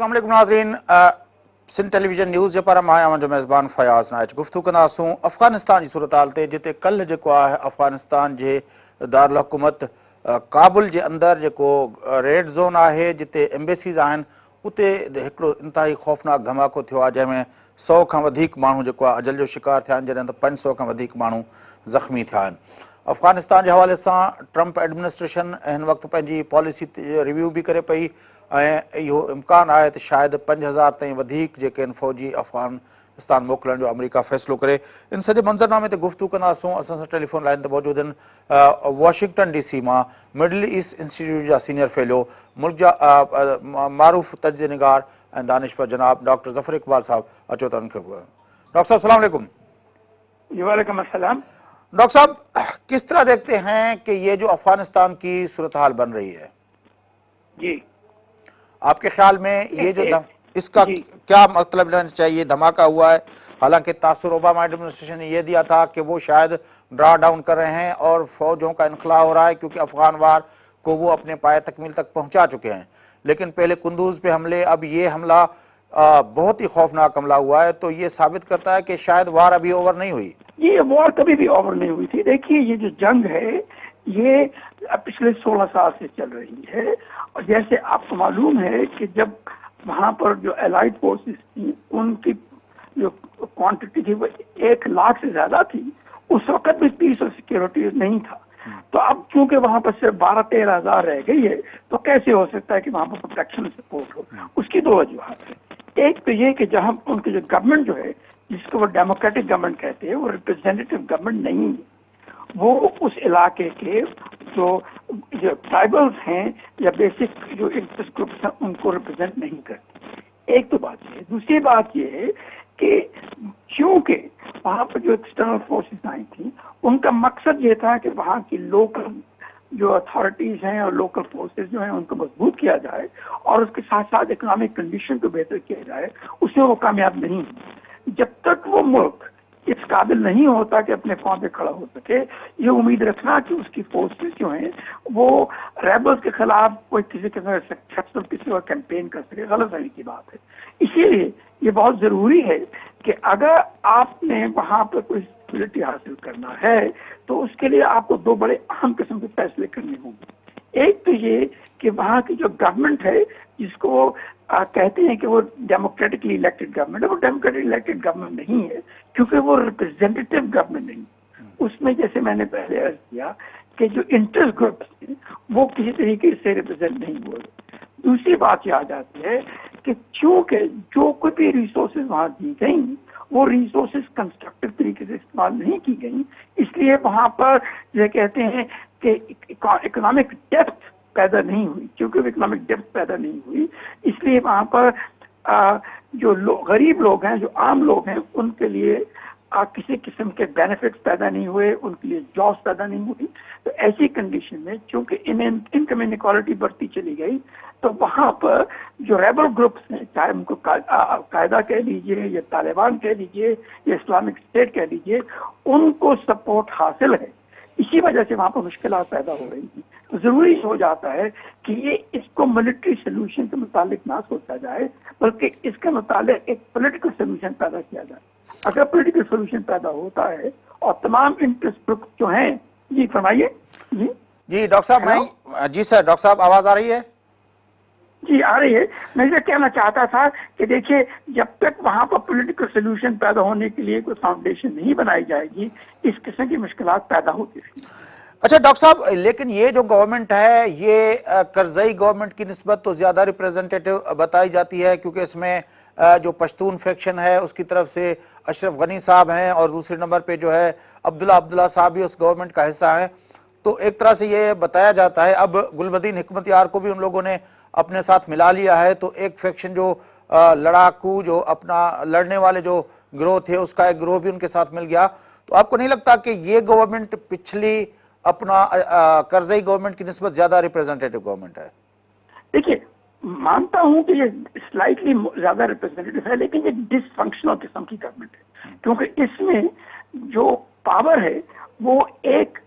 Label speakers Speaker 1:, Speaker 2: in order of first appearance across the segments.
Speaker 1: अस्सलाम वालेकुम नाज़रीन, सिंध टेलीविजन न्यूज़ जे पर आहियां जो मेज़बान फयाज़ नाइज गुफ्तगू कंदासूं अफ़गानिस्तान जी सूरत हाल ते, जिते कल्ह जेको आहे अफ़गानिस्तान जे दारुल हुकूमत काबुल जे अंदरि जेको रेड ज़ोन आहे, जिते एम्बेसीज़ आहिनि, उते हिकिड़ो इंतिहाई ख़ौफ़नाक धमाको थियो आहे, जंहिंमें 100 खां वधीक माण्हू जेको आहे अजल जो शिकार थिया आहिनि, जॾहिं त 500 खां वधीक माण्हू ज़ख़्मी थिया आहिनि। अफ़गानिस्तान जे हवाले सां ट्रंप एडमिनिस्ट्रेशन हिन वक़्तु पंहिंजी पॉलिसी रिव्यू बि करे पई ऐं इहो इम्कानु आहे त शायदि 5000 ताईं वधीक जेके आहिनि फ़ौजी अफ़गानिस्तान मोकिलण जो अमरीका फ़ैसिलो करे। इन सॼे मंज़रनामे ते गुफ़्तगू कंदासूं। असां सां टेलीफोन लाइन ते मौजूदु आहिनि वॉशिंगटन DC मां मिडल ईस्ट इंस्टीट्यूट जा सीनियर फेलो, मुल्क जा मारूफ़ तज्ज़ निगार ऐं दानिश्वर जनाब डॉक्टर ज़फ़र इक़बाल साहब। अचो त उनखे डॉक्टर साहब सलाम वालेकुम।
Speaker 2: वालेकुम अस्सलाम।
Speaker 1: डॉक्टर साहब, किस तरह देखते हैं कि ये जो अफगानिस्तान की सूरत हाल बन रही है,
Speaker 2: जी
Speaker 1: आपके ख्याल में ये जो इसका क्या मतलब लेना चाहिए? धमाका हुआ है, हालांकि तासुर ओबामा एडमिनिस्ट्रेशन ने यह दिया था कि वो शायद ड्रा डाउन कर रहे हैं और फौजों का इनखला हो रहा है क्योंकि अफगान वार को वो अपने पाए तकमील तक पहुंचा चुके हैं। लेकिन पहले कुंदूज पे हमले, अब ये हमला बहुत ही खौफनाक हमला हुआ है, तो ये साबित करता है कि शायद वार अभी ओवर नहीं हुई।
Speaker 2: ये वॉर कभी भी ओवर नहीं हुई थी। देखिए, ये जो जंग है ये पिछले 16 साल से चल रही है, और जैसे आपको मालूम है कि जब वहां पर जो एलाइड फोर्सेस थी उनकी जो क्वांटिटी थी वो 1 लाख से ज्यादा थी। उस वक्त भी पीस और सिक्योरिटी नहीं था। तो अब चूंकि वहां पर सिर्फ 12-13 हजार रह गई है, तो कैसे हो सकता है कि वहां पर प्रोटेक्शन सपोर्ट हो? उसकी 2 वजूहत है। एक तो ये कि जहां उनकी जो गवर्नमेंट जो है, जिसको वो डेमोक्रेटिक गवर्नमेंट कहते हैं, वो रिप्रेजेंटेटिव गवर्नमेंट नहीं है। वो उस इलाके के जो ट्राइबल्स हैं या बेसिक जो इंटरेस्ट ग्रुप्स हैं उनको रिप्रेजेंट नहीं करती। एक तो बात ये है। दूसरी बात ये है कि क्योंकि वहां पर जो एक्सटर्नल फोर्सेस आई थी, उनका मकसद ये था कि वहां की लोकल जो अथॉरिटीज हैं और लोकल फोर्सेस जो हैं उनको मजबूत किया जाए और उसके साथ साथ इकोनॉमिक कंडीशन को बेहतर किया जाए। उसमें वो कामयाब नहीं है। जब तक वो मुल्क इस काबिल नहीं होता कि अपने पांव पे खड़ा हो सके, ये उम्मीद रखना कि उसकी फोर्सेस जो हैं वो रेबल्स के खिलाफ कोई किसी सक्सेसफुल किसी और कैंपेन कर सके, गलत फहमी की बात है। इसीलिए ये बहुत जरूरी है कि अगर आपने वहां पर कोई स्टेबिलिटी हासिल करना है तो उसके लिए आपको 2 बड़े अहम किस्म के फैसले करने होंगे। एक तो ये कि वहां की जो गवर्नमेंट है, जिसको कहते हैं कि वो डेमोक्रेटिकली इलेक्टेड गवर्नमेंट है, वो डेमोक्रेटिकली इलेक्टेड गवर्नमेंट नहीं है क्योंकि वो रिप्रेजेंटेटिव गवर्नमेंट नहीं। उसमें जैसे मैंने पहले अर्ज किया कि जो इंटरेस्ट ग्रुप्स हैं वो किसी तरीके से रिप्रेजेंट नहीं हो रहे। दूसरी बात ये आ जाती है कि चूंकि जो कोई भी रिसोर्सेज वहां दी गई वो रिसोर्सेज कंस्ट्रक्टिव तरीके से इस्तेमाल नहीं की गई, इसलिए वहां पर ये कहते हैं कि इकोनॉमिक डेप्थ पैदा नहीं हुई। क्योंकि इकोनॉमिक डेप्थ पैदा नहीं हुई, इसलिए वहां पर जो गरीब लोग हैं, जो आम लोग हैं, उनके लिए किसी किस्म के बेनिफिट्स पैदा नहीं हुए, उनके लिए जॉब्स पैदा नहीं हुई। तो ऐसी कंडीशन में चूंकि इनकम इनइक्वालिटी बढ़ती चली गई, तो वहां पर जो रेबल ग्रुप्स हैं, चाहे उनको कायदा कह लीजिए या तालिबान कह लीजिए या इस्लामिक स्टेट कह लीजिए, उनको सपोर्ट हासिल है। इसी वजह से वहां पर मुश्किलात पैदा हो रही थी। तो जरूरी हो जाता है कि ये इसको मिलिट्री सोल्यूशन के मुतालिक ना सोचा जाए, बल्कि इसके मुतालिक एक पॉलिटिकल सोल्यूशन पैदा किया जाए। अगर पॉलिटिकल सोल्यूशन पैदा होता है और तमाम इंटरेस्ट ग्रुप जो हैं, जी फरमाइए।
Speaker 1: जी डॉक्टर साहब, मैं जी सर, डॉक्टर साहब आवाज आ रही है?
Speaker 2: जी आ रही है। मैं ये कहना चाहता था कि देखिए, जब तक वहां पर पॉलिटिकल सोल्यूशन पैदा होने के लिए कोई फाउंडेशन नहीं बनाई जाएगी, इस किस्म की मुश्किलात पैदा होती रहेंगी।
Speaker 1: अच्छा डॉक्टर साहब, लेकिन ये जो गवर्नमेंट है ये करजई गवर्नमेंट की निस्बत तो ज़्यादा रिप्रेजेंटेटिव बताई जाती है, क्योंकि इसमें जो पश्तून फैक्शन है उसकी तरफ से अशरफ गनी साहब हैं और दूसरे नंबर पे जो है अब्दुल्ला साहब भी उस गवर्नमेंट का हिस्सा हैं। तो एक तरह से ये बताया जाता है, अब गुलबदीन हिकमतयार को भी उन लोगों ने अपने साथ मिला लिया है, तो एक फैक्शन जो लड़ाकू जो अपना लड़ने वाले जो गिरोह थे उसका एक गिरोह भी उनके साथ मिल गया। तो आपको नहीं लगता कि ये गवर्नमेंट पिछली अपना करजई गवर्नमेंट की निस्बत ज्यादा रिप्रेजेंटेटिव गवर्नमेंट है?
Speaker 2: देखिए, मानता हूं कि ये स्लाइटली ज्यादा रिप्रेजेंटेटिव है, लेकिन ये डिसफंक्शनल किस्म की गवर्नमेंट है, क्योंकि इसमें जो पावर है वो एक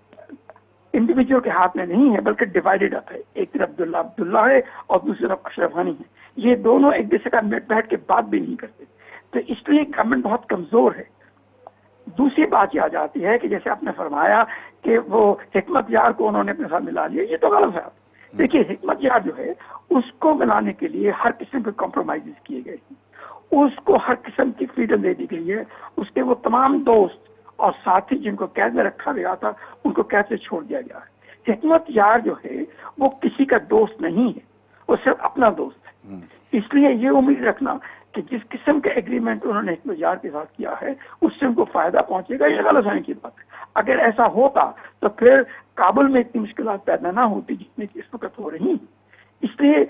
Speaker 2: इंडिविजुअल के हाथ में नहीं है, बल्कि डिवाइडेड अप है। एक तरफ अब्दुल्ला है और दूसरी तरफ अशरफ गनी है। ये दोनों एक दूसरे का बैठ के बात भी नहीं करते, तो इसलिए गवर्नमेंट बहुत कमजोर है। दूसरी बात यह आ जाती है कि जैसे आपने फरमाया कि वो हिकमत यार को उन्होंने अपने साथ मिला लिया, ये तो गलत है। देखिए, हिकमत यार जो है उसको मिलाने के लिए हर किस्म के कॉम्प्रोमाइज किए गए हैं, उसको हर किस्म की फ्रीडम दे दी गई है। उसके वो तमाम दोस्त और साथी जिनको कैद में रखा गया था उनको कैद से छोड़ दिया गया है। हिकमत यार जो है वो किसी का दोस्त नहीं है, वो सिर्फ अपना दोस्त है। इसलिए ये उम्मीद रखना कि जिस किस्म के एग्रीमेंट उन्होंने हिकमत यार के साथ किया है उससे उनको फायदा पहुंचेगा, ये गलत होने की बात है। अगर ऐसा होता तो फिर काबुल में इतनी मुश्किल पैदा ना होती जितनी कि इस वक्त हो रही। इसलिए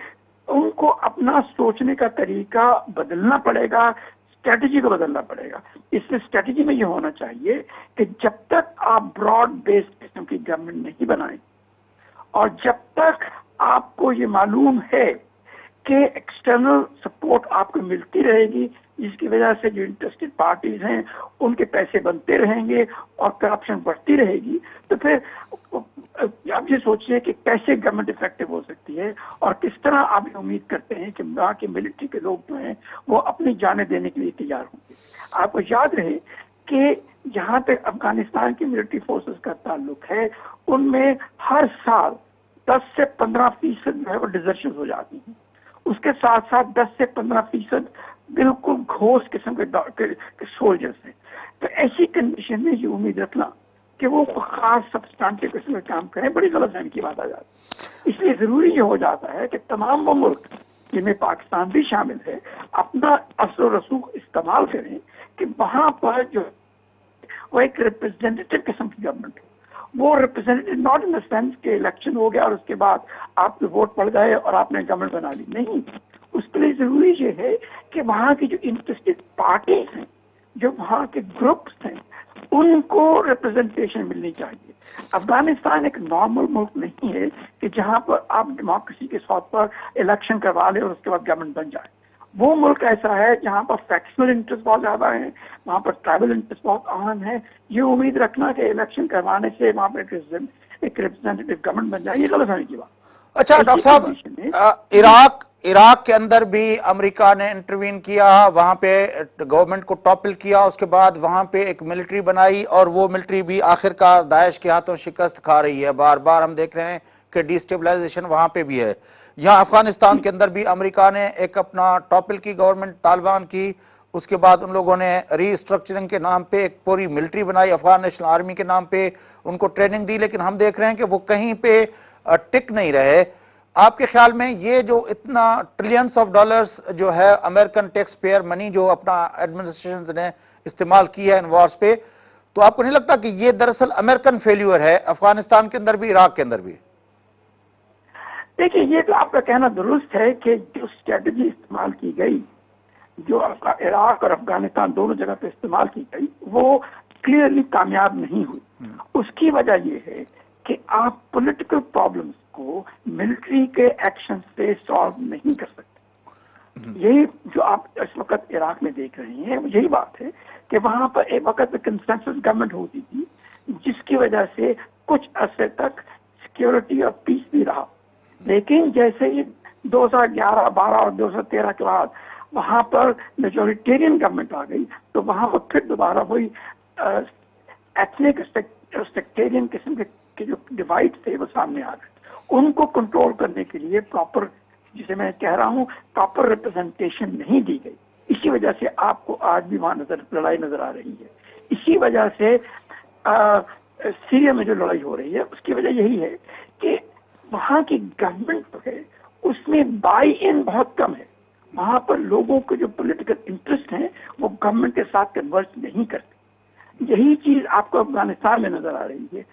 Speaker 2: उनको अपना सोचने का तरीका बदलना पड़ेगा, स्ट्रेटजी को बदलना पड़ेगा। इसमें स्ट्रेटजी में ये होना चाहिए कि जब तक आप ब्रॉड बेस्ड किस्म की गवर्नमेंट नहीं बनाए और जब तक आपको ये मालूम है कि एक्सटर्नल सपोर्ट आपको मिलती रहेगी, जिसकी वजह से जो इंटरेस्टेड पार्टीज हैं उनके पैसे बनते रहेंगे और करप्शन बढ़ती रहेगी, तो फिर आप ये सोचिए कि कैसे गवर्नमेंट इफेक्टिव हो सकती है और किस तरह आप ये उम्मीद करते हैं कि वहाँ के मिलिट्री के लोग जो हैं वो अपनी जानें देने के लिए तैयार होंगे। आपको याद रहे कि जहाँ तक अफगानिस्तान की मिलिट्री फोर्सेस का ताल्लुक है, उनमें हर साल 10 से 15% जो है वो डिजर्शन हो जाती हैं। उसके साथ साथ 10 से 15% बिल्कुल घोष किस्म के सोल्जर्स हैं। तो ऐसी कंडीशन में ये उम्मीद रखना कि वो खास सब्सटेंटिव किस्म का काम करें, बड़ी गलतफहमी की बात आ जाती है। इसलिए जरूरी ये हो जाता है कि तमाम वो मुल्क जिनमें पाकिस्तान भी शामिल है अपना असर रसूख इस्तेमाल करें कि वहां पर जो वो एक रिप्रेजेंटेटिव किस्म की गवर्नमेंट है। वो representative not in the sense के इलेक्शन हो गया और उसके बाद आपके वोट पड़ गए और आपने गवर्नमेंट बना ली, नहीं। उसके लिए जरूरी ये है कि वहाँ की जो इंटरेस्टेड पार्टीज हैं, जो वहाँ के ग्रुप्स हैं, उनको रिप्रेजेंटेशन मिलनी चाहिए। अफगानिस्तान एक नॉर्मल मुल्क नहीं है कि जहाँ पर आप डेमोक्रेसी के तौर पर इलेक्शन करवा ले और उसके बाद गवर्नमेंट बन जाए। वो मुल्क ऐसा है जहाँ पर फैक्शनल इंटरेस्ट बहुत ज्यादा है, वहाँ पर ट्राइबल इंटरेस्ट बहुत अहम है। ये उम्मीद रखना कि इलेक्शन करवाने से वहाँ पर एक रिप्रेजेंटेटिव गवर्नमेंट बन जाए, ये गलत होने की बात।
Speaker 1: अच्छा डॉक्टर साहब, इराक के अंदर भी अमेरिका ने इंटरवीन किया, वहां पे गवर्नमेंट को टॉपल किया, उसके बाद वहां पे एक मिलिट्री बनाई और वो मिलिट्री भी आखिरकार दाइश के हाथों शिकस्त खा रही है। बार बार हम देख रहे हैं कि डिस्टेबलाइजेशन वहां पे भी है। यहाँ अफगानिस्तान के अंदर भी अमेरिका ने एक अपना टॉपल की गवर्नमेंट तालिबान की, उसके बाद उन लोगों ने रीस्ट्रक्चरिंग के नाम पे एक पूरी मिलिट्री बनाई, अफगान नेशनल आर्मी के नाम पे उनको ट्रेनिंग दी, लेकिन हम देख रहे हैं कि वो कहीं पे टिक नहीं रहे। आपके ख्याल में ये जो इतना ट्रिलियंस ऑफ डॉलर्स जो है अमेरिकन टैक्स पेयर मनी जो अपना एडमिनिस्ट्रेशन ने इस्तेमाल की है इन वॉर्स पे, तो आपको नहीं लगता कि ये दरअसल अमेरिकन फेल्यूर है अफगानिस्तान के अंदर भी, इराक के अंदर भी?
Speaker 2: देखिए, ये तो आपका कहना दुरुस्त है कि जो स्ट्रेटजी इस्तेमाल की गई, जो इराक और अफगानिस्तान दोनों जगह पे इस्तेमाल की गई, वो क्लियरली कामयाब नहीं हुई। उसकी वजह यह है कि आप पॉलिटिकल प्रॉब्लम्स को मिलिट्री के एक्शन से सॉल्व नहीं कर सकते। यही जो आप इस वक्त इराक में देख रहे हैं, यही बात है कि वहां पर एक वक्त कंसेंसस गवर्नमेंट होती थी, जिसकी वजह से कुछ अरसे तक सिक्योरिटी और पीस भी रहा। लेकिन जैसे ही 2011, 12 और 2013 के बाद वहां पर मेजोरिटेरियन गवर्नमेंट आ गई, तो वहां पर फिर दोबारा वही एथनिक सेक्टेरियन किस्म के जो डिवाइड थे वो सामने आ गए। उनको कंट्रोल करने के लिए प्रॉपर, जिसे मैं कह रहा हूँ, प्रॉपर रिप्रेजेंटेशन नहीं दी गई। इसी वजह से आपको आज भी वहां लड़ाई नजर आ रही है। इसी वजह से सीरिया में जो लड़ाई हो रही है उसकी वजह यही है कि वहां की गवर्नमेंट जो है उसमें बाई इन बहुत कम है। वहां पर लोगों के जो पॉलिटिकल इंटरेस्ट हैं वो गवर्नमेंट के साथ कन्वर्ज नहीं करते। यही चीज आपको अफगानिस्तान में नजर आ रही है।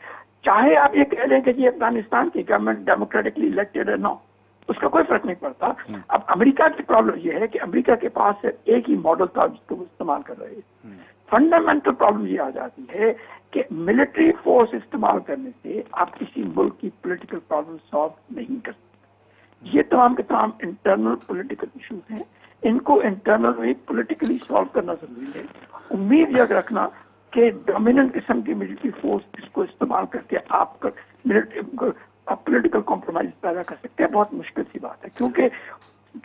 Speaker 2: चाहे आप ये कह लें कि जी अफगानिस्तान की गवर्नमेंट डेमोक्रेटिकली इलेक्टेड है, नो, उसका कोई फर्क नहीं पड़ता। अब अमेरिका की प्रॉब्लम यह है कि अमेरिका के पास सिर्फ एक ही मॉडल था जिसको वो इस्तेमाल कर रहे हैं। फंडामेंटल प्रॉब्लम ये आ जाती है कि मिलिट्री फोर्स इस्तेमाल करने से आप किसी मुल्क की पॉलिटिकल प्रॉब्लम सॉल्व नहीं कर सकते। ये तमाम के तमाम इंटरनल पॉलिटिकल इश्यूज हैं, इनको इंटरनल में पॉलिटिकली सॉल्व करना जरूरी है। उम्मीद यह रखना कि डोमिनेंट किस्म की मिलिट्री फोर्स इसको इस्तेमाल करके आप पॉलिटिकल कॉम्प्रोमाइज पैदा कर सकते हैं, बहुत मुश्किल सी बात है। क्योंकि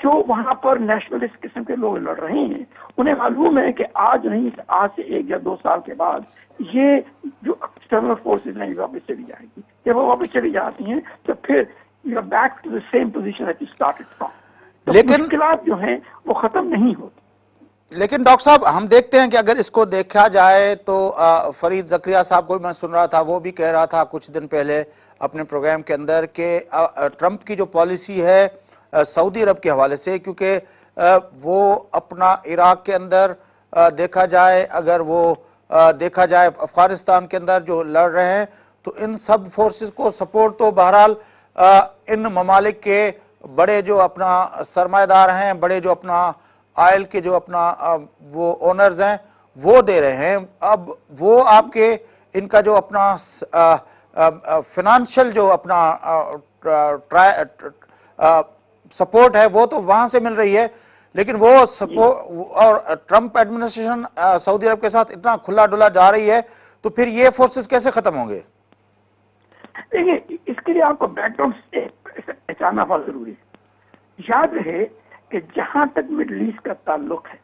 Speaker 2: जो वहां पर नेशनलिस्ट किस्म के लोग लड़ रहे हैं उन्हें मालूम है कि आज नहीं, आज से 1 या 2 साल के बाद ये जो एक्सटर्नल फोर्सेज हैं वापस चली जाएगी। जब वो वापस चली जाती हैं तो फिर you are back to the same position that you started from.
Speaker 1: लेकिन
Speaker 2: मुश्किलात जो हैं वो खत्म नहीं होती।
Speaker 1: लेकिन डॉक्टर साहब, हम देखते हैं कि अगर इसको देखा जाए तो फरीद ज़करिया साहब को मैं सुन रहा था, वो भी कह रहा था कुछ दिन पहले अपने प्रोग्राम के अंदर कि ट्रंप की जो पॉलिसी है सऊदी अरब के हवाले से, क्योंकि वो अपना इराक के अंदर देखा जाए, अगर वो देखा जाए अफगानिस्तान के अंदर जो लड़ रहे हैं, तो इन सब फोर्सेस को सपोर्ट तो बहरहाल इन ममालिक के बड़े जो अपना सरमाएदार हैं, बड़े जो अपना ऑयल के जो अपना वो ओनर्स हैं वो दे रहे हैं। अब वो आपके इनका जो अपना फिनेंशियल जो अपना सपोर्ट है वो तो वहां से मिल रही है, लेकिन वो सपोर्ट और ट्रंप एडमिनिस्ट्रेशन सऊदी अरब के साथ इतना खुला डुला जा रही है, तो फिर ये फोर्सेस कैसे खत्म होंगे?
Speaker 2: देखिए, इसके लिए आपको बैकग्राउंड से पहचानना बहुत जरूरी है। याद रहे कि जहां तक मिडिल ईस्ट का ताल्लुक है,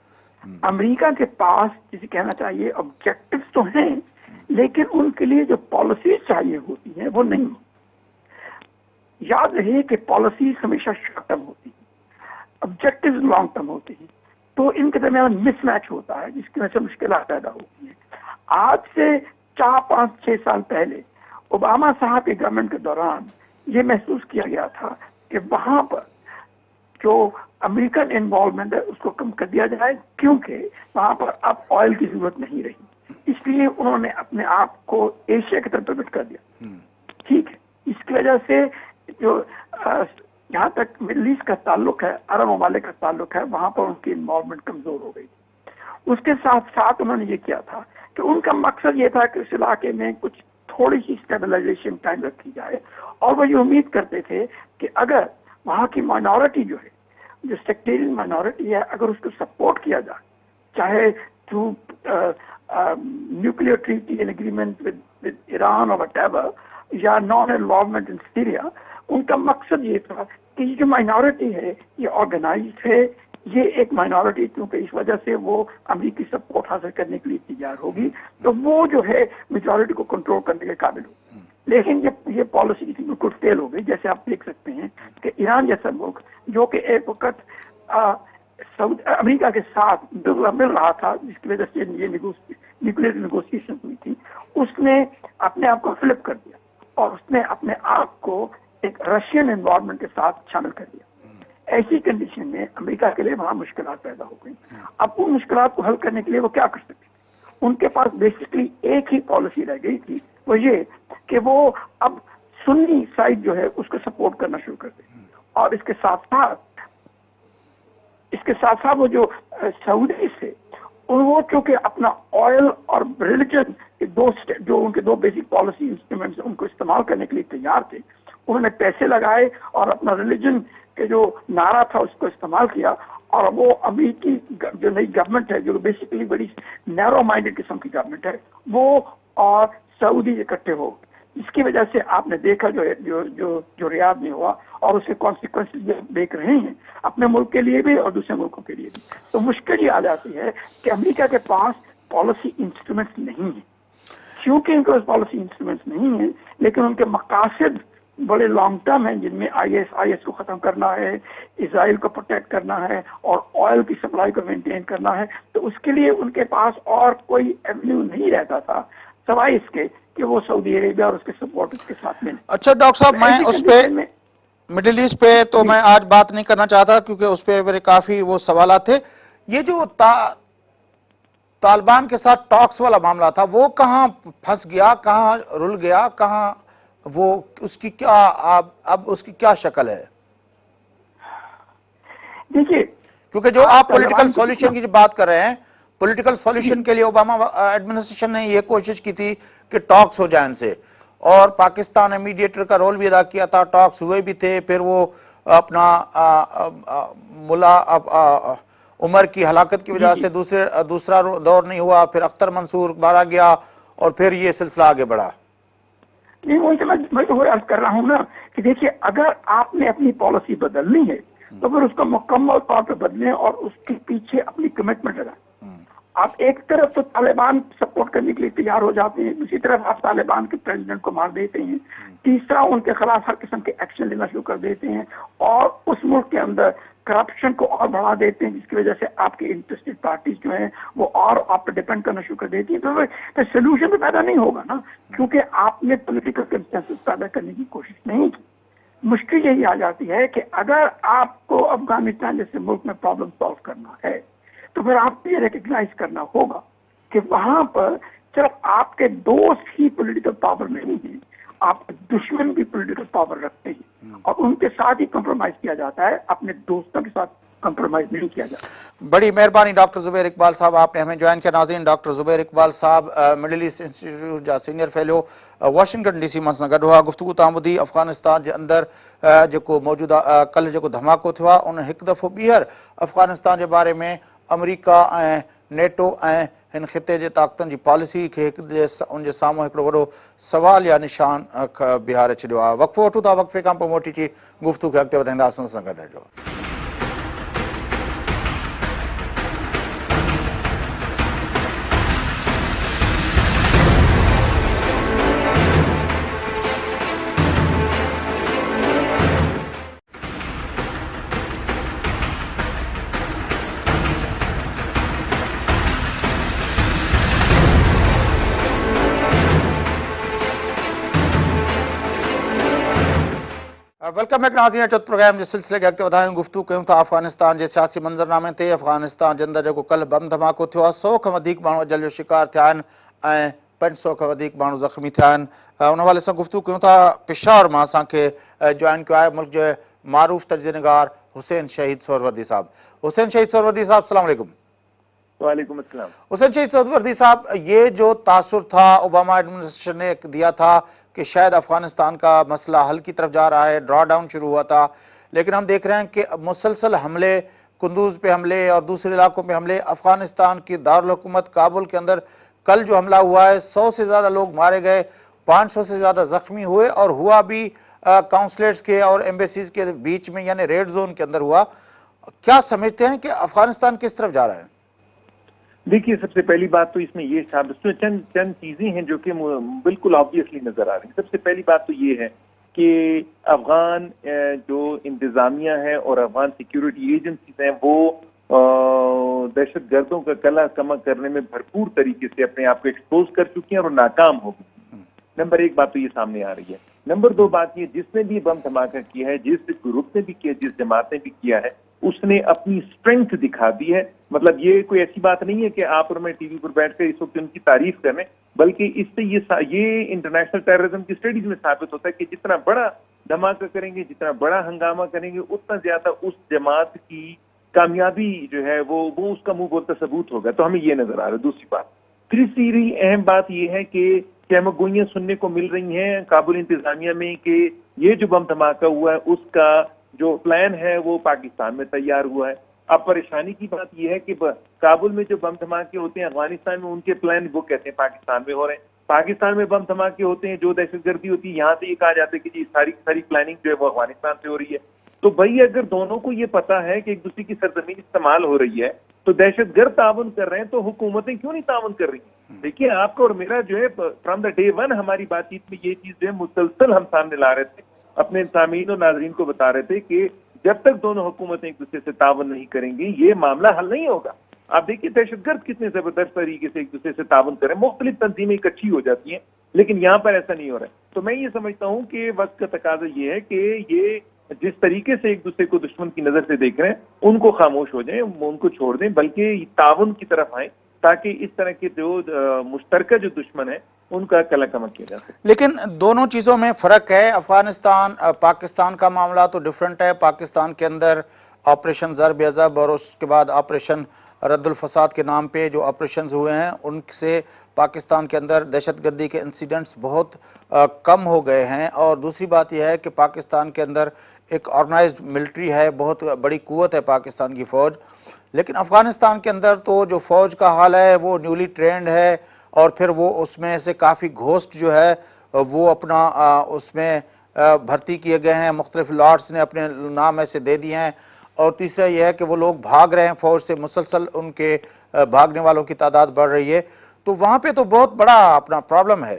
Speaker 2: अमेरिका के पास जिसे कहना चाहिए ऑब्जेक्टिव्स तो हैं, लेकिन उनके लिए जो पॉलिसीज चाहिए होती हैं वो नहीं। याद रहे कि पॉलिसीज हमेशा शॉर्ट टर्म होती है, ऑब्जेक्टिव्स लॉन्ग टर्म होते हैं, तो इनके दरमियान मिसमैच होता है, जिसकी वजह से मुश्किलात पैदा होती है। आज से 4, 5, 6 साल पहले ओबामा साहब के गवर्नमेंट के दौरान ये महसूस किया गया था कि वहां पर जो अमेरिकन इन्वॉल्वमेंट है उसको कम कर दिया जाए, क्योंकि वहां पर अब ऑयल की जरूरत नहीं रही। इसलिए उन्होंने अपने आप को एशिया की तरफ पिवट कर दिया। ठीक है, इसकी वजह से जो जहां तक मिडिल ईस्ट का ताल्लुक है, अरब ममालिक का ताल्लुक है, वहां पर उनकी इन्वॉल्वमेंट कमजोर हो गई। उसके साथ साथ उन्होंने ये किया था कि उनका मकसद ये था कि उस इलाके में कुछ थोड़ी सी स्टेबलाइजेशन टाइम रखी जाए, और वो ये उम्मीद करते थे कि अगर वहां की माइनॉरिटी जो है, जो सेक्टेरियन माइनॉरिटी है, अगर उसको सपोर्ट किया जाए, चाहे through nuclear treaty and agreement with Iran और व्हाटएवर, या नॉन इन्वॉल्वमेंट इन सीरिया, उनका मकसद ये था कि ये जो माइनॉरिटी है ये ऑर्गेनाइज्ड है, ये एक माइनॉरिटी, क्योंकि इस वजह से वो अमेरिकी सपोर्ट हासिल करने के लिए तैयार होगी, तो वो जो है मेजॉरिटी को कंट्रोल करने के काबिल होगी। लेकिन ये पॉलिसी बिल्कुल फेल हो गई। जैसे आप देख सकते हैं कि ईरान जैसा मुल्क, जो कि एक वक्त अमेरिका के साथ मिल रहा था, जिसकी वजह से ये न्यूक्लियर नेगोशिएशन हुई थी, उसने अपने आप को फ्लिप कर दिया और उसने अपने आप को एक रशियन इन्वॉल्वमेंट के साथ शामिल कर दिया। ऐसी कंडीशन में अमेरिका के लिए वहां मुश्किलात पैदा हो गई। अब उन मुश्किलात को हल करने के लिए वो क्या कर सकते? उनके पास बेसिकली एक ही पॉलिसी रह गई थी, वो ये कि वो अब सुन्नी साइड जो है उसको सपोर्ट करना शुरू कर दे, और इसके साथ साथ वो जो सऊदी से वो क्योंकि अपना ऑयल और रिलीजन के जो उनके दो बेसिक पॉलिसी इंस्ट्रूमेंट्स उनको इस्तेमाल करने के लिए तैयार थे, उन्होंने पैसे लगाए और अपना रिलीजन के जो नारा था उसको इस्तेमाल किया, और वो अमेरिकी जो नई गवर्नमेंट है, जो बेसिकली बड़ी नैरो माइंडेड किस्म की गवर्नमेंट है, वो और सऊदी इकट्ठे हो, इसकी वजह से आपने देखा जो रियाद में हुआ, और उसके कॉन्सिक्वेंसेस देख रहे हैं अपने मुल्क के लिए भी और दूसरे मुल्कों के लिए भी। तो मुश्किल ये आ जाती है कि अमेरिका के पास पॉलिसी इंस्ट्रूमेंट्स नहीं है। क्योंकि उनके पास पॉलिसी इंस्ट्रूमेंट्स नहीं है, लेकिन उनके मकासद बड़े लॉन्ग टर्म हैं, जिनमें आईएस को खत्म करना है, इजराइल को प्रोटेक्ट करना है, और ऑयल की सप्लाई को मेंटेन करना है। तो उसके लिए उनके पास और कोई एवेन्यू नहीं रहता था सवाए इसके कि वो सऊदी अरेबिया और उसके सपोर्टर्स के साथ में।
Speaker 1: अच्छा डॉक्टर साहब, मैं उस पे मिडिल ईस्ट पे तो मैं आज बात नहीं करना चाहता, क्योंकि उस पे मेरे काफी वो सवाल थे। ये जो तालिबान के साथ टॉक्स वाला मामला था, वो कहाँ फंस गया, कहाँ रुल गया, कहाँ वो उसकी क्या अब उसकी क्या शक्ल है?
Speaker 2: देखिए,
Speaker 1: क्योंकि जो आप पॉलिटिकल सॉल्यूशन की जो बात कर रहे हैं, पॉलिटिकल सॉल्यूशन के लिए ओबामा एडमिनिस्ट्रेशन ने ये कोशिश की थी कि टॉक्स हो जाए इनसे, और पाकिस्तान ने मीडिएटर का रोल भी अदा किया था, टॉक्स हुए भी थे, फिर वो अपना मुला उमर की हलाकत की वजह से दूसरा दौर नहीं हुआ, फिर अख्तर मंसूर मारा गया और फिर ये सिलसिला आगे बढ़ा।
Speaker 2: नहीं, वही तो मैं तो वही अर्ज कर रहा हूँ ना कि देखिए, अगर आपने अपनी पॉलिसी बदलनी है तो फिर उसका मुकम्मल तौर पर बदलें और उसके पीछे अपनी कमिटमेंट लगाएं। आप एक तरफ तो तालिबान सपोर्ट करने के लिए तैयार हो जाते हैं, दूसरी तरफ आप तालिबान के प्रेसिडेंट को मार देते हैं, तीसरा उनके खिलाफ हर किस्म के एक्शन लेना शुरू कर देते हैं और उस मुल्क के अंदर करप्शन को और बढ़ा देते हैं, जिसकी वजह से आपके इंटरेस्टेड पार्टीज जो हैं वो और आप पर डिपेंड करना शुरू कर देती हैं। तो सोल्यूशन तो पैदा नहीं होगा ना, क्योंकि आपने पॉलिटिकल कंसेंसस पैदा करने की कोशिश नहीं की। मुश्किल यही आ जाती है कि अगर आपको अफगानिस्तान जैसे मुल्क में प्रॉब्लम सॉल्व करना है तो फिर आपको ये रिकग्नाइज करना होगा कि वहां पर सिर्फ आपके दोस्त ही पॉलिटिकल पावर नहीं है, आपके दुश्मन भी पॉलिटिकल पावर रखते हैं और उनके साथ ही कंप्रोमाइज किया जाता है, अपने दोस्तों के साथ कंप्रोमाइज नहीं किया जाता।
Speaker 1: बड़ी मेहरबानी डॉक्टर जुबैर इकबाल साहब, आपने हमें ज्वाइन किया। नाज़रीन, डॉक्टर जुबैर इकबाल साहब मिडल ईस्ट इंस्टीट्यूट जा सीनियर फेलो वाशिंगटन DC मंस गॾु हुआ। गुफ्तगू तामुदी अफ़गानिस्तान जे अंदरि जेको मौजूदा कल्ह जेको धमाको थियो आहे उन हिकु दफ़ो ॿीहर अफ़गानिस्तान जे बारे में अमरीका ऐं नेटो ऐं हिन ख़िते जे ताक़तुनि जी पॉलिसी खे उन जे साम्हूं हिकिड़ो वॾो सवाल या निशान बीहारे छॾियो आहे। वक़फ़ो वठूं था, वक़फ़े खां पोइ मोटी अची गुफ्तगू खे अॻिते वधाईंदासीं। सां गॾु रहजो। वेलकम बैक नाज़रीन, चौथ प्रोग्राम जे सिलसिले खे अॻिते वधायूं। गुफ्तगू कयूं था अफ़गानिस्तान जे सियासी मंज़रनामे ते। अफ़गानिस्तान जे अंदरि जेको कल्ह बम धमाको थियो आहे, 100 खां वधीक माण्हू अजल जो शिकार थिया आहिनि ऐं 500 खां वधीक माण्हू ज़ख़्मी थिया आहिनि। उन हवाले सां गुफ्तगू कयूं था। पेशावर मां असांखे जॉइन कयो आहे मुल्क जे मारूफ़ तर्जुमेगार हुसैन शहीद सोहरवर्दी साहब। हुसैन शहीद सोहरवर्दी साहब, अस्सलाम वालेकुम।
Speaker 3: वालेकुम अस्सलाम।
Speaker 1: हुसैन शहीद सोहरवर्दी साहब, ये जो तासुर था ओबामा एडमिनिस्ट्रेशन ने दिया था कि शायद अफगानिस्तान का मसला हल की तरफ जा रहा है, ड्रॉ डाउन शुरू हुआ था, लेकिन हम देख रहे हैं कि मुसलसल हमले, कुंदूज पे हमले और दूसरे इलाकों पे हमले, अफगानिस्तान की दारुल हुकूमत काबुल के अंदर कल जो हमला हुआ है 100 से ज़्यादा लोग मारे गए, 500 से ज़्यादा ज़ख्मी हुए और हुआ भी काउंसलेट्स के और एम्बेसीज के बीच में, यानी रेड जोन के अंदर हुआ। क्या समझते हैं कि अफगानिस्तान किस तरफ जा रहा है?
Speaker 3: देखिए, सबसे पहली बात तो इसमें ये चंद चीजें हैं जो कि बिल्कुल ऑब्वियसली नजर आ रही हैं। सबसे पहली बात तो ये है कि अफगान जो इंतजामिया है और अफगान सिक्योरिटी एजेंसीज हैं वो दहशत गर्दों का कला कमा करने में भरपूर तरीके से अपने आप को एक्सपोज कर चुकी हैं और नाकाम हो गई। नंबर एक बात तो ये सामने आ रही है। नंबर दो बात ये, जिसने भी बम धमाका किया है, जिस ग्रुप ने भी किया, जिस जमात ने भी किया है, उसने अपनी स्ट्रेंथ दिखा दी है। मतलब ये कोई ऐसी बात नहीं है कि आप और मैं टीवी पर बैठकर इस वक्त उनकी तारीफ करें, बल्कि इससे ये इंटरनेशनल टेररिज्म की स्टडीज में साबित होता है कि जितना बड़ा धमाका करेंगे, जितना बड़ा हंगामा करेंगे, उतना ज्यादा उस जमात की कामयाबी जो है वो उसका मुंह बोलता सबूत होगा। तो हमें ये नजर आ रहा है। दूसरी बात, तीसरी अहम बात ये है कि चमकगोइयां सुनने को मिल रही हैं काबुल इंतजामिया में कि ये जो बम धमाका हुआ है उसका जो प्लान है वो पाकिस्तान में तैयार हुआ है। अब परेशानी की बात यह है कि काबुल में जो बम धमाके होते हैं अफगानिस्तान में, उनके प्लान वो कहते हैं पाकिस्तान में हो रहे हैं। पाकिस्तान में बम धमाके होते हैं, जो दहशतगर्दी होती है, यहाँ से ये कहा जाता है कि जी सारी प्लानिंग जो है वो अफगानिस्तान से हो रही है। तो भाई अगर दोनों को ये पता है कि एक दूसरे की सरजमीन इस्तेमाल हो रही है तो दहशतगर्द ताउन कर रहे हैं, तो हुकूमतें क्यों नहीं ताउन कर रही हैं? देखिए, आपका और मेरा जो है फ्रॉम द डे वन हमारी बातचीत में ये चीज जो है मुसलसल हम सामने ला रहे थे, अपने सामीन और नाजरीन को बता रहे थे कि जब तक दोनों हुकूमतें एक दूसरे से ताउन नहीं करेंगी ये मामला हल नहीं होगा। आप देखिए दहशतगर्द कितने जबरदस्त तरीके से एक दूसरे से ताउन करें, मुख्तलिफ तंजीमें इकट्ठी हो जाती हैं, लेकिन यहाँ पर ऐसा नहीं हो रहा है। तो मैं ये समझता हूँ कि वक्त का तकाजा ये है कि ये जिस तरीके से एक दूसरे को दुश्मन की नजर से देख रहे हैं उनको खामोश हो जाएं, उनको छोड़ दें, बल्कि ताउन की तरफ आए ताकि इस तरह के जो मुश्तरका जो दुश्मन है उनका कला कमा किया जा सके।
Speaker 1: लेकिन दोनों चीज़ों में फ़र्क है। अफगानिस्तान पाकिस्तान का मामला तो डिफरेंट है। पाकिस्तान के अंदर ऑपरेशन ज़रब अज़ब और उसके बाद ऑपरेशन रद्दुल फसाद के नाम पे जो ऑपरेशन हुए हैं, उनसे पाकिस्तान के अंदर दहशतगर्दी के इंसिडेंट्स बहुत कम हो गए हैं। और दूसरी बात यह है कि पाकिस्तान के अंदर एक ऑर्गेनाइज्ड मिलिट्री है, बहुत बड़ी कुव्वत है पाकिस्तान की फ़ौज। लेकिन अफ़गानिस्तान के अंदर तो जो फ़ौज का हाल है वो न्यूली ट्रेंड है, और फिर वो उसमें से काफ़ी घोस्ट जो है वो अपना उसमें भर्ती किए गए हैं, मुख्तलिफ लॉर्ड्स ने अपने नाम ऐसे दे दिए हैं। और तीसरा यह है कि वो लोग भाग रहे हैं फ़ौज से, मुसलसल उनके भागने वालों की तादाद बढ़ रही है। तो वहाँ पे तो बहुत बड़ा अपना प्रॉब्लम है।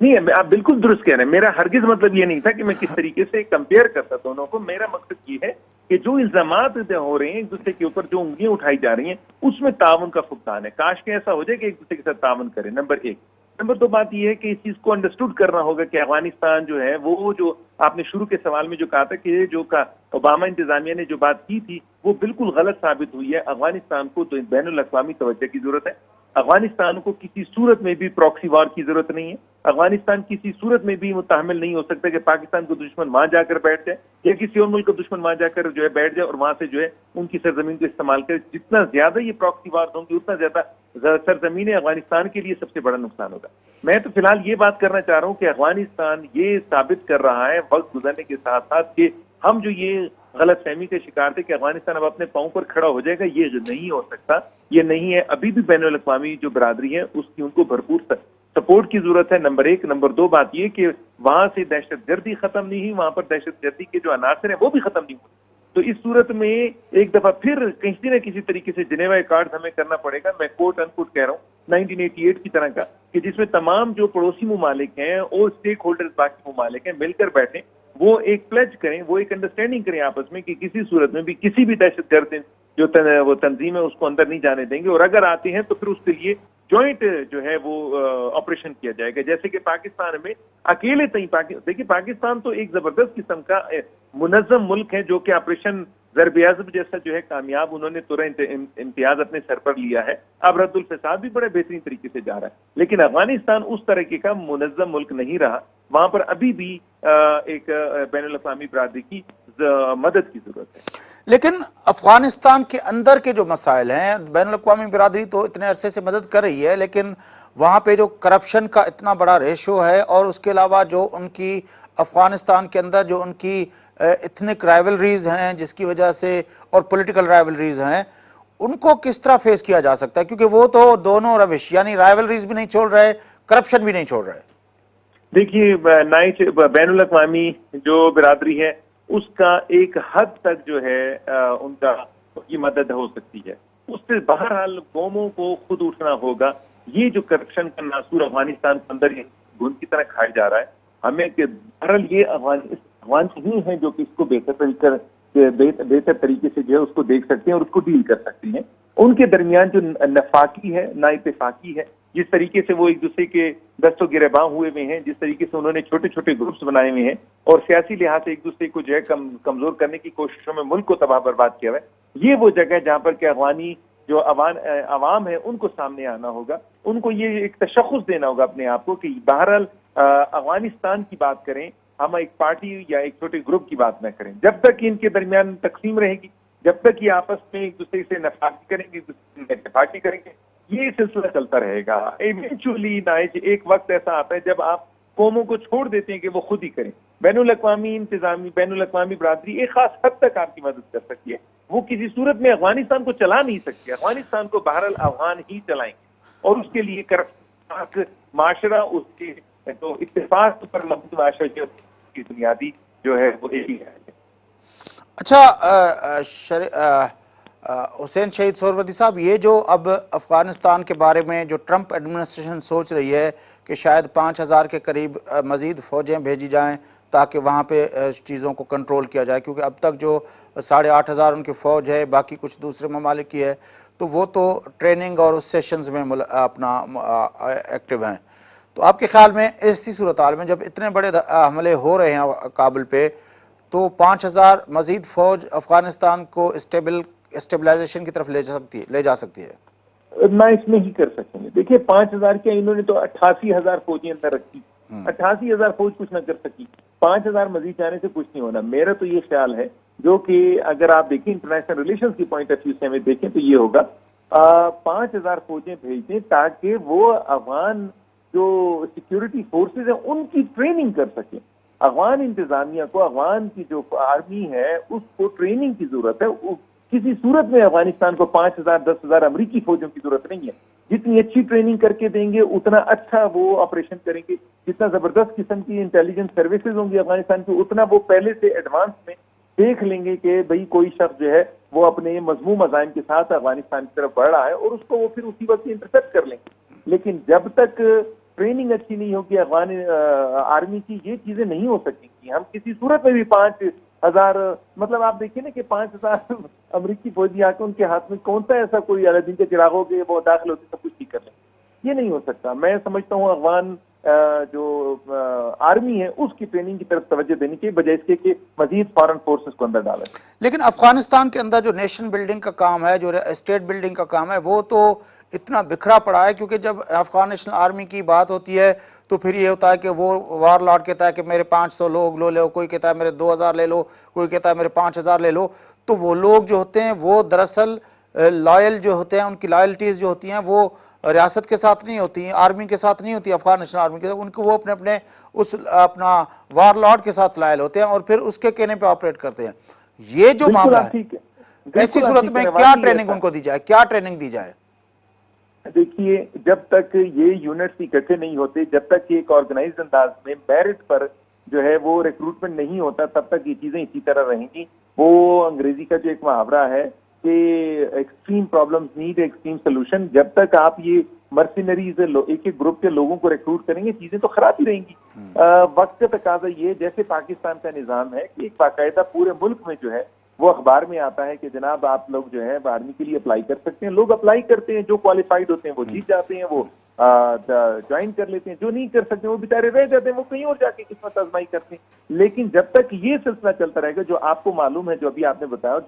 Speaker 3: नहीं, आप बिल्कुल दुरुस्त कह रहे हैं। मेरा हरगिज मतलब ये नहीं था कि मैं किस तरीके से कंपेयर करता दोनों को। मेरा मकसद ये है कि जो इल्जामात हो रहे हैं एक दूसरे के ऊपर, जो उंगलियां उठाई जा रही हैं, उसमें ताउन का फुकदान है। काश के ऐसा हो जाए कि एक दूसरे के साथ ताउन करें, नंबर एक। नंबर दो बात यह है कि इस चीज को अंडरस्टूड करना होगा कि अफगानिस्तान जो है वो, जो आपने शुरू के सवाल में जो कहा था कि जो ओबामा इंतजामिया ने जो बात की थी वो बिल्कुल गलत साबित हुई है। अफगानिस्तान को तो बैनुल अक़वामी तवज्जो की जरूरत है। अफगानिस्तान को किसी सूरत में भी प्रॉक्सी वॉर की जरूरत नहीं है। अफगानिस्तान किसी सूरत में भी मुतहमिल नहीं हो सकता कि पाकिस्तान को दुश्मन वहां जाकर बैठ जाए या किसी और मुल्क का दुश्मन वहां जाकर जो है बैठ जाए और वहां से जो है उनकी सरजमीन को इस्तेमाल करे। जितना ज्यादा ये प्रॉक्सी वॉर होंगी उतना ज्यादा सरजमीन अफगानिस्तान के लिए सबसे बड़ा नुकसान होगा। मैं तो फिलहाल ये बात करना चाह रहा हूँ कि अफगानिस्तान ये साबित कर रहा है वक्त गुजरने के साथ साथ कि हम जो ये गलत फहमी के शिकार थे कि अफगानिस्तान अब अपने पांव पर खड़ा हो जाएगा, ये नहीं हो सकता, ये नहीं है। अभी भी बैनुल अक़वामी जो बरादरी है उसकी उनको भरपूर सपोर्ट की जरूरत है, नंबर एक। नंबर दो बात ये कि वहां से दहशतगर्दी खत्म नहीं हुई, वहां पर दहशतगर्दी के जो अनासर है वो भी खत्म नहीं हुए। तो इस सूरत में एक दफा फिर किसी न किसी तरीके से जिनेवा अकॉर्ड हमें करना पड़ेगा। मैं कोट अनकोट कह रहा हूँ 1988 की तरह का, कि जिसमें तमाम जो पड़ोसी मुमालिक हैं और स्टेक होल्डर्स बाकी मुमालिक हैं मिलकर बैठे, वो एक प्लेज करें, वो एक अंडरस्टैंडिंग करें आपस में कि किसी सूरत में भी किसी भी दहशतगर्द जो वो तंजीम है उसको अंदर नहीं जाने देंगे, और अगर आते हैं तो फिर उसके लिए जॉइंट जो है वो ऑपरेशन किया जाएगा। जैसे कि पाकिस्तान में अकेले देखिए पाकिस्तान तो एक जबरदस्त किस्म का मुनज़्ज़म मुल्क है जो कि ऑपरेशन ज़रब अज़ब जैसा जो है कामयाब उन्होंने तुरंत इम्तियाज अपने सर पर लिया है। अब रद्दुल फसाद भी बड़े बेहतरीन तरीके से जा रहा है। लेकिन अफगानिस्तान उस तरीके का मुनज़्ज़म मुल्क नहीं रहा, वहां पर अभी भी एक बैनुल अक़वामी बरादरी की मदद की जरूरत है।
Speaker 1: लेकिन अफगानिस्तान के अंदर के जो मसाइल हैं, बैनुल अक़वामी बिरादरी तो इतने अरसे से मदद कर रही है, लेकिन वहाँ पे जो करप्शन का इतना बड़ा रेशो है, और उसके अलावा जो उनकी अफगानिस्तान के अंदर जो उनकी इथनिक राइवलरीज हैं जिसकी वजह से, और पॉलिटिकल राइवलरीज हैं, उनको किस तरह फेस किया जा सकता है? क्योंकि वो तो दोनों रविश, यानी राइवलरीज भी नहीं छोड़ रहे, करप्शन भी नहीं छोड़ रहे।
Speaker 3: देखिए बैनुल अक़वामी जो बिरादरी है उसका एक हद तक जो है उनका की मदद हो सकती है, उससे बहरहाल कौमों को खुद उठना होगा। ये जो करप्शन का नासूर अफगानिस्तान के अंदर घुन की तरह खाया जा रहा है, हमें बहरहाल ये अफगान ही है जो कि इसको बेहतर तरीके से जो है उसको देख सकते हैं और उसको डील कर सकते हैं। उनके दरमियान जो नफाकी है, ना इत्तेफाकी है, जिस तरीके से वो एक दूसरे के दस्तों गिरबां हुए हुए हैं, जिस तरीके से उन्होंने छोटे छोटे ग्रुप्स बनाए हुए हैं और सियासी लिहाज से एक दूसरे को जो है कमजोर करने की कोशिशों में मुल्क को तबाह बर्बाद किया है, ये वो जगह है जहां पर कि अफगानी जो अवाम है उनको सामने आना होगा। उनको ये एक तशख़्ख़ुस देना होगा अपने आप को कि बहरहाल अफगानिस्तान की बात करें, हम एक पार्टी या एक छोटे ग्रुप की बात न करें। जब तक इनके दरमियान तकसीम रहेगी, जब तक ये आपस में एक दूसरे से नफाकी करेंगे, इत्तेफाकी करेंगे, ये सिलसिला चलता रहेगा। इवेंचुअली एक वक्त ऐसा आता है जब आप कौमों को छोड़ देते हैं कि वो खुद ही करें। बैनुल अक़वामी बरादरी एक खास हद तक आपकी मदद कर सकती है, वो किसी सूरत में अफगानिस्तान को चला नहीं सकती। अफगानिस्तान को बहरहाल अफगान ही चलाएंगे, और उसके लिए करप्शन माशरा, उसके तो इत्तेफाक पर मबनी माशरा की बुनियादी जो है वो यही है।
Speaker 1: अच्छा हुसैन शहीद सोहरवर्दी साहब, ये जो अब अफ़गानिस्तान के बारे में जो ट्रंप एडमिनिस्ट्रेशन सोच रही है कि शायद 5000 के करीब मज़ीद फ़ौजें भेजी जाएं ताकि वहाँ पे चीज़ों को कंट्रोल किया जाए, क्योंकि अब तक जो 8500 उनकी फ़ौज है, बाकी कुछ दूसरे ममालिक की है, तो वो तो ट्रेनिंग और उस सेशंस में अपना एक्टिव हैं। तो आपके ख्याल में ऐसी सूरत हाल में जब इतने बड़े हमले हो रहे हैं काबुल पे, तो 5000 मज़ीद फ़ौज अफ़गानिस्तान को स्टेबलाइजेशन की तरफ ले जा सकती है?
Speaker 3: ना इसमें ही कर सकेंगे। देखिए 5000 क्या, इन्होंने तो 88,000 फौजी अंदर रखी, 88,000 फौज कुछ ना कर सकी, 5,000 मजीद जाने से कुछ नहीं होना। मेरा तो ये ख्याल है, जो कि अगर आप देखें इंटरनेशनल रिलेशंस की पॉइंट ऑफ व्यू से हमें देखें तो ये होगा 5,000 फौजें भेज दें ताकि वो अफगान जो सिक्योरिटी फोर्सेज है उनकी ट्रेनिंग कर सकें। अफगान इंतजामिया को, अफगान की जो आर्मी है उसको ट्रेनिंग की जरूरत है। किसी सूरत में अफगानिस्तान को 5,000 10,000 अमरीकी फौजों की जरूरत नहीं है। जितनी अच्छी ट्रेनिंग करके देंगे उतना अच्छा वो ऑपरेशन करेंगे। जितना जबरदस्त किस्म की इंटेलिजेंस सर्विसेज होंगी अफगानिस्तान की, उतना वो पहले से एडवांस में देख लेंगे कि भाई कोई शख्स जो है वो अपने मजमूम अज़ाइम के साथ अफगानिस्तान की तरफ बढ़ रहा है और उसको वो फिर उसी वक्त इंटरसेप्ट कर लेंगे। लेकिन जब तक ट्रेनिंग अच्छी नहीं होगी अफगान आर्मी की, ये चीजें नहीं हो सकेंगी। हम किसी सूरत में भी 5,000, मतलब आप देखिए ना कि 5,000 अमरीकी फौजी आके उनके हाथ में कौन सा ऐसा कोई अलादीन के चिराग हो गए वो दाखिल होते सब कुछ ठीक कर लेंगे, ये नहीं हो सकता। मैं समझता हूँ अफगान जो आर्मी है उसकी ट्रेनिंग की तरफ तवज्जो देने की बजाय इसके कि मजीद फॉरेन फोर्सेस को अंदर डालें।
Speaker 1: लेकिन अफगानिस्तान के अंदर जो नेशन बिल्डिंग का काम है, जो स्टेट बिल्डिंग का काम है, वो तो इतना बिखरा पड़ा है। क्योंकि जब अफगान नेशनल आर्मी की बात होती है तो फिर ये होता है कि वो वार लॉर्ड कहता है कि मेरे 500 लोग लो लो, कोई कहता है मेरे 2,000 ले लो, कोई कहता है मेरे 5,000 ले लो। तो वो लोग जो होते हैं वो दरअसल लॉयल जो होते हैं, उनकी लॉयल्टीज जो होती हैं वो रियासत के साथ नहीं होती हैं, आर्मी के साथ नहीं होती, अफगान नेशनल आर्मी के साथ। उनको वो अपने अपने उस अपना वार लॉर्ड के साथ लॉयल होते हैं और फिर उसके कहने पे ऑपरेट करते हैं। ये जो मामला है, ऐसी सूरत में क्या ट्रेनिंग उनको दी जाए, क्या ट्रेनिंग दी जाए?
Speaker 3: देखिए, जब तक ये यूनिट्स इकट्ठे नहीं होते, जब तक एक ऑर्गेनाइज्ड अंदाज में मेरिट पर जो है वो रिक्रूटमेंट नहीं होता, तब तक ये चीजें इसी तरह रहेंगी। वो अंग्रेजी का जो एक मुहावरा है कि extreme problems need extreme solution, जब तक आप ये मर्सिनरीज एक एक ग्रुप के लोगों को रिक्रूट करेंगे चीजें तो खराब ही रहेंगी। वक्त का तकाजा ये, जैसे पाकिस्तान का निजाम है कि एक बाकायदा पूरे मुल्क में जो है वो अखबार में आता है कि जनाब आप लोग जो है आर्मी के लिए अप्लाई कर सकते हैं। लोग अप्लाई करते हैं, जो क्वालिफाइड होते हैं वो जीत जाते हैं, वो ज्वाइन कर लेते हैं। जो नहीं कर सकते वो बेचारे रह जाते हैं, वो कहीं और जाके किस्मत आजमाई करते हैं। लेकिन जब तक ये सिलसिला चलता रहेगा, जो आपको मालूम है, जो अभी आपने बताया,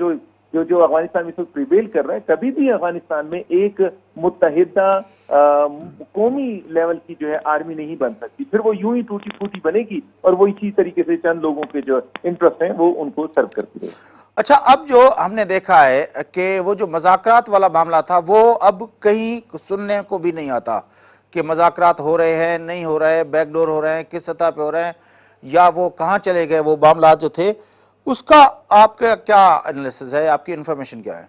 Speaker 3: जो अफगानिस्तान में प्रिवेल कर रहा है, कभी भी अफगानिस्तान में एक मुत्तहिदा कौमी लेवल की जो है आर्मी नहीं बन सकती। फिर वो यूं ही टूटी फूटी बनेगी और वो इसी तरीके से चंद लोगों के जो इंटरेस्ट हैं वो उनको सर्व करती रहेगी।
Speaker 1: अच्छा, अब जो हमने देखा है कि वो जो मज़ाकरात वाला मामला था वो अब कहीं सुनने को भी नहीं आता कि मज़ाकरात हो रहे हैं, नहीं हो रहे, बैकडोर हो रहे हैं, किस सतह पे हो रहे हैं, या वो कहाँ चले गए वो मामला जो थे। उसका आपका क्या एनालिसिस है, आपकी इंफॉर्मेशन क्या है?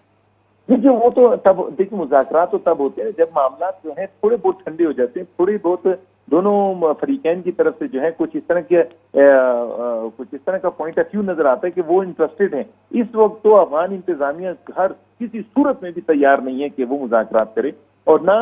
Speaker 3: देखिए, वो तो तब, देखिए मुज़ाकरात तो तब होते हैं जब मामला जो है थोड़े बहुत ठंडे हो जाते हैं, थोड़ी बहुत दोनों फरीकैन की तरफ से जो है कुछ इस तरह का पॉइंट ऑफ व्यू नजर आता है कि वो इंटरेस्टेड हैं। इस वक्त तो अफगान इंतजामिया हर किसी सूरत में भी तैयार नहीं है कि वो मुज़ाकरात करे, और ना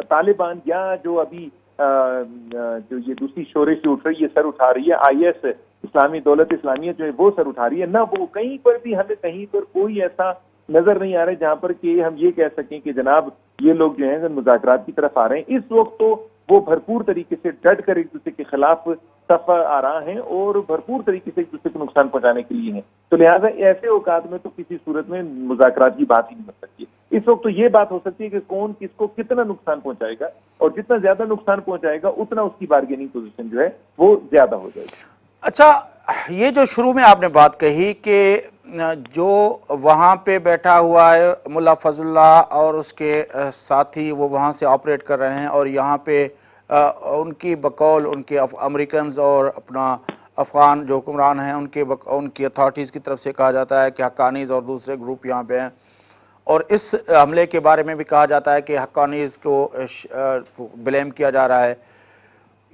Speaker 3: तालिबान या जो अभी जो ये दूसरी शोरें उठ रही है, सर उठा रही है, IS इस्लामी दौलत इस्लामिया जो है वो सर उठा रही है, ना वो कहीं पर भी, हमें कहीं पर कोई ऐसा नजर नहीं आ रहा है जहां पर कि हम ये कह सकें कि जनाब ये लोग जो है मुज़ाकरात की तरफ आ रहे हैं। इस वक्त तो वो भरपूर तरीके से डट कर एक दूसरे के खिलाफ सफ आ रहा है और भरपूर तरीके से एक दूसरे को नुकसान पहुंचाने के लिए है। तो लिहाजा ऐसे औकात में तो किसी सूरत में मुज़ाकरात की बात ही नहीं हो सकती। इस वक्त तो ये बात हो सकती है कि कौन किसको कितना नुकसान पहुंचाएगा, और जितना ज्यादा नुकसान पहुंचाएगा उतना उसकी बार्गेनिंग पोजीशन जो है वो ज्यादा हो जाएगी।
Speaker 1: अच्छा, ये जो शुरू में आपने बात कही कि जो वहाँ पे बैठा हुआ है मुल्ला फजलुल्लाह और उसके साथी वो वहाँ से ऑपरेट कर रहे हैं, और यहाँ पे उनकी बकौल उनके अमेरिकन और अपना अफ़गान जो हुक्मरान हैं उनकी अथॉरिटीज़ की तरफ से कहा जाता है कि हक्कानीज़ और दूसरे ग्रुप यहाँ पे हैं। और इस हमले के बारे में भी कहा जाता है कि हक्कानीज़ को ब्लेम किया जा रहा है।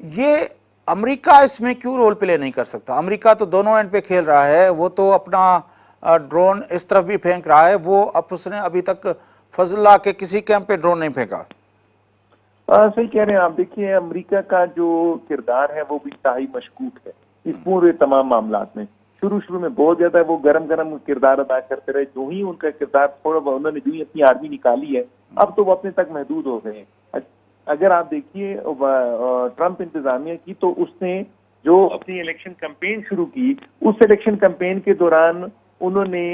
Speaker 1: ये अमेरिका इसमें क्यों रोल प्ले नहीं कर सकता? अमेरिका तो दोनों एंड पे खेल रहा है, वो तो अपना ड्रोन इस तरफ भी फेंक रहा है, वो अब उसने अभी तक फजलुल्लाह के किसी कैंप पे ड्रोन नहीं फेंका।
Speaker 3: सही कह रहे हैं आप। देखिए, अमेरिका का जो किरदार है वो भी इंतहाई मशकूक है इस पूरे तमाम मामलात में। शुरू में बहुत ज्यादा वो गरम किरदार अदा करते रहे, जो ही उनका किरदार थोड़ा उन्होंने जो ही अपनी आर्मी निकाली है अब तो वो अपने तक महदूद हो गए हैं। अगर आप देखिए ट्रंप इंतजामिया की, तो उसने जो अपनी इलेक्शन कैंपेन शुरू की, उस इलेक्शन कैंपेन के दौरान उन्होंने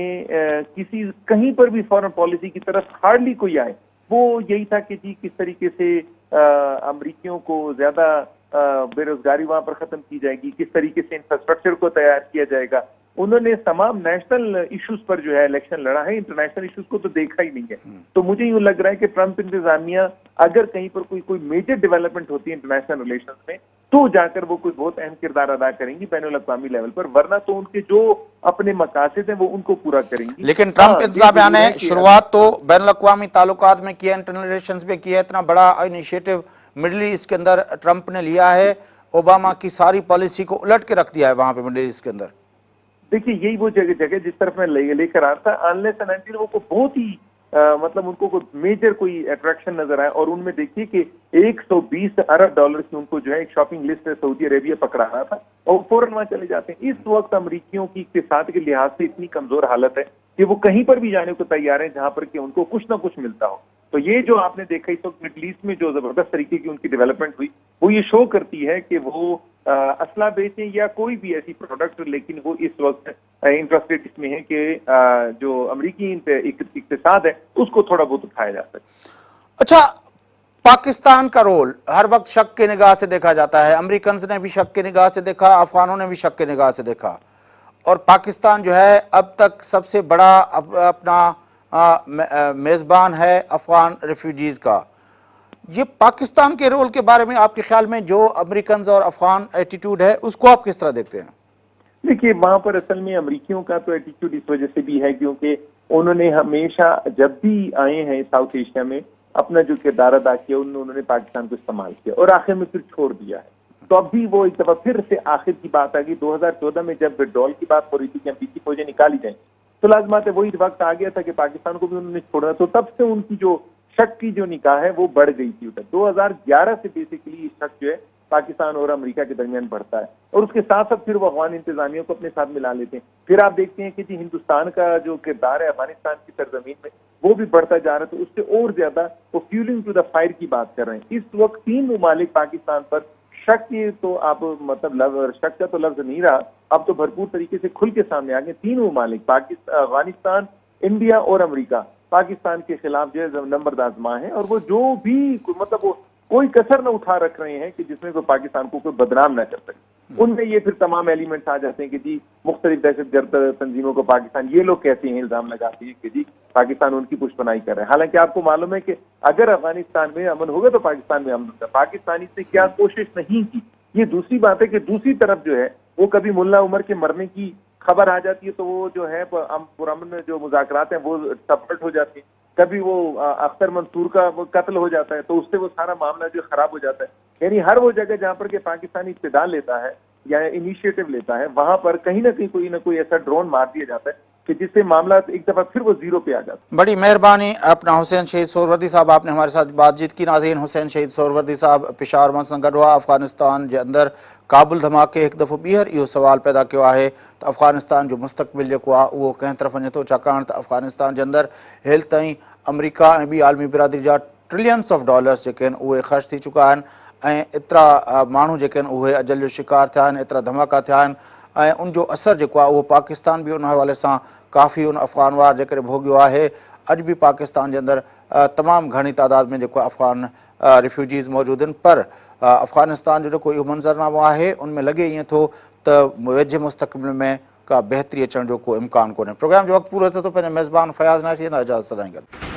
Speaker 3: कहीं पर भी फॉरेन पॉलिसी की तरफ हार्डली कोई आए। वो यही था कि जी किस तरीके से अमरीकियों को ज्यादा बेरोजगारी वहां पर खत्म की जाएगी, किस तरीके से इंफ्रास्ट्रक्चर को तैयार किया जाएगा। उन्होंने तमाम नेशनल इश्यूज पर जो है इलेक्शन लड़ा है, इंटरनेशनल इश्यूज को तो देखा ही नहीं है। तो मुझे यूं लग रहा है कि ट्रंप इंतजामिया अगर कहीं पर कोई मेजर डेवलपमेंट होती है इंटरनेशनल रिलेशंस में, तो जाकर वो कोई बहुत अहम किरदार अदा करेंगी बैनुल अक़वामी लेवल पर, वरना तो उनके जो अपने मकासद हैं वो उनको पूरा करेंगी।
Speaker 1: लेकिन ट्रंप इंतजामिया ने शुरुआत तो बैनुल अक़वामी ताल्लुकात में किया, इंटरनल रिलेशंस में किया, इतना बड़ा इनिशिएटिव मिडिल ईस्ट के अंदर ट्रंप ने लिया है, ओबामा की सारी पॉलिसी को उलट के रख दिया है वहां पे मिडिल ईस्ट के अंदर।
Speaker 3: देखिए यही वो जगह जिस तरफ मैं लेकर आ रहा था, अनलेस एंड अनटिल वो को बहुत ही मतलब उनको कोई मेजर कोई अट्रैक्शन नजर आए, और उनमें देखिए कि 120 अरब डॉलर की उनको जो है एक शॉपिंग लिस्ट सऊदी अरेबिया पकड़ा रहा था, और फौरन वहां चले जाते हैं। इस वक्त अमरीकियों की इक्तिसाद के लिहाज से इतनी कमजोर हालत है कि वो कहीं पर भी जाने को तैयार है जहां पर कि उनको कुछ ना कुछ मिलता हो। तो ये जो आपने देखा इस वक्त मिडल ईस्ट में जो जबरदस्त तरीके की उनकी डेवलपमेंट हुई, वो ये शो करती है कि वो असला बेचें या कोई भी ऐसी प्रोडक्ट, लेकिन वो इस वक्त इंटरेस्टेड इसमें है कि जो अमरीकी इक्तिसाद है उसको थोड़ा बहुत उठाया जा सके।
Speaker 1: अच्छा, पाकिस्तान का रोल हर वक्त शक की निगाह से देखा जाता है, अमेरिकन ने भी शक की निगाह से देखा, अफगानों ने भी शक की निगाह से देखा, और पाकिस्तान जो है अब तक सबसे बड़ा अपना मेजबान है अफगान रेफ्यूजीज का। ये पाकिस्तान के रोल के बारे में आपके ख्याल में जो अमेरिकन और अफगान एटीट्यूड है उसको आप किस तरह देखते हैं? देखिए
Speaker 3: वहां पर असल में अमेरिकियों का तो एटीट्यूड इस वजह से भी है क्योंकि उन्होंने हमेशा जब भी आए हैं साउथ एशिया में अपना जो किरदार अदा किया उन्होंने पाकिस्तान को इस्तेमाल किया और आखिर में फिर छोड़ दिया है। तो अभी वो एक दफा फिर से आखिर की बात आ गई 2014 में जब विड्रॉल की बात हो रही थी कि अमरीकी फौजें निकाली जाए, तो लाजमात है वही वक्त आ गया था कि पाकिस्तान को भी उन्होंने छोड़ा। तो तब से उनकी जो शक की जो निगाह है वो बढ़ गई थी। 2011 से बेसिकली ये शक जो है पाकिस्तान और अमेरिका के दरमियान बढ़ता है, और उसके साथ साथ फिर वो अफगान इंतजामिया को अपने साथ मिला लेते हैं। फिर आप देखते हैं कि जी हिंदुस्तान का जो किरदार है अफगानिस्तान की सरजमीन में वो भी बढ़ता जा रहा है। तो उससे और ज्यादा वो फ्यूलिंग टू द फायर की बात कर रहे हैं। इस वक्त 3 ममालिक पाकिस्तान पर शक की तो आप मतलब शक का तो लफ्ज नहीं रहा, अब तो भरपूर तरीके से खुल के सामने आ गए। 3 ममालिक पाकिस्तान, अफगानिस्तान, इंडिया और अमेरिका पाकिस्तान के खिलाफ जो है नंबरदार मां है, और वो जो भी मतलब वो कोई कसर न उठा रख रहे हैं कि जिसमें कोई पाकिस्तान को कोई बदनाम न कर सके। उनमें ये फिर तमाम एलिमेंट्स आ जाते हैं कि जी मुख्तलिफ दहशतगर्द तंजीमों को पाकिस्तान, ये लोग कहते हैं, इल्जाम लगाते हैं कि जी पाकिस्तान उनकी पुष्पनाई कर रहा है। हालांकि आपको मालूम है कि अगर अफगानिस्तान में अमन होगा तो पाकिस्तान में अमन होगा। पाकिस्तानी से क्या कोशिश नहीं की। ये दूसरी बात है कि दूसरी तरफ जो है वो कभी मुल्ला उमर के मरने की खबर आ जाती है तो वो जो है पुरअमन जो मुज़ाकरात हैं वो सफल हो जाते हैं। कभी वो अख्तर मंसूर का कत्ल हो जाता है तो उससे वो सारा मामला जो खराब हो जाता है। यानी हर वो जगह जहां पर के पाकिस्तानी इब्तिदा लेता है या इनिशिएटिव लेता है वहां पर कहीं ना कोई ऐसा ड्रोन मार दिया जाता है कि जिससे मामला एक दफा फिर वो जीरो पे आ जाता है।
Speaker 1: बड़ी मेहरबानी अपना हुसैन शहीद सोहरवर्दी साहब, आपने हमारे साथ बातचीत की। नाज़रीन, हुसैन शहीद सोहरवर्दी साहब पेशावर मां गढ़वा अफगानिस्तान के अंदर काबुल धमाके एक दफ़ो ॿीहर इहो सवाल पैदा किया है तो अफगानिस्तान जो मुस्तक़बिल जो आहे उहो कंहिं तरफ़ वञे थो, छाकाणि त अफगानिस्तान के अंदर हेल ताईं अमरीका ऐं ॿी आलमी बिरादरी जा ट्रिलियंस ऑफ डॉलर्स जेके आहिनि उहे ख़र्च थी चुका आहिनि ऐं एतिरा माण्हू जेके आहिनि उहे अजल जो शिकार थिया आहिनि, एतिरा धमाका थिया आहिनि ऐं उनजो असर जेको आहे उहो पाकिस्तान भी उन हवाले सां काफ़ी उन अफ़गान वार जेकॾहिं भोॻियो आहे। अॼु भी पाकिस्तान के अंदर तमामु घणी तादाद में जेको अफ़गान रिफ्यूजीज़ मौजूद आहिनि, पर अफ़गानिस्तान जो जेको इहो मंज़रनामो आहे उनमें लॻे ईअं थो त वेझे मुस्तक़बिल में का बेहतरी अचण जो को इम्कान कोन्हे। प्रोग्राम जो वक़्तु पूरो थिए थो। पंहिंजे मेज़बान फयाज़ नाशी इजाज़त सदाईं गॾु।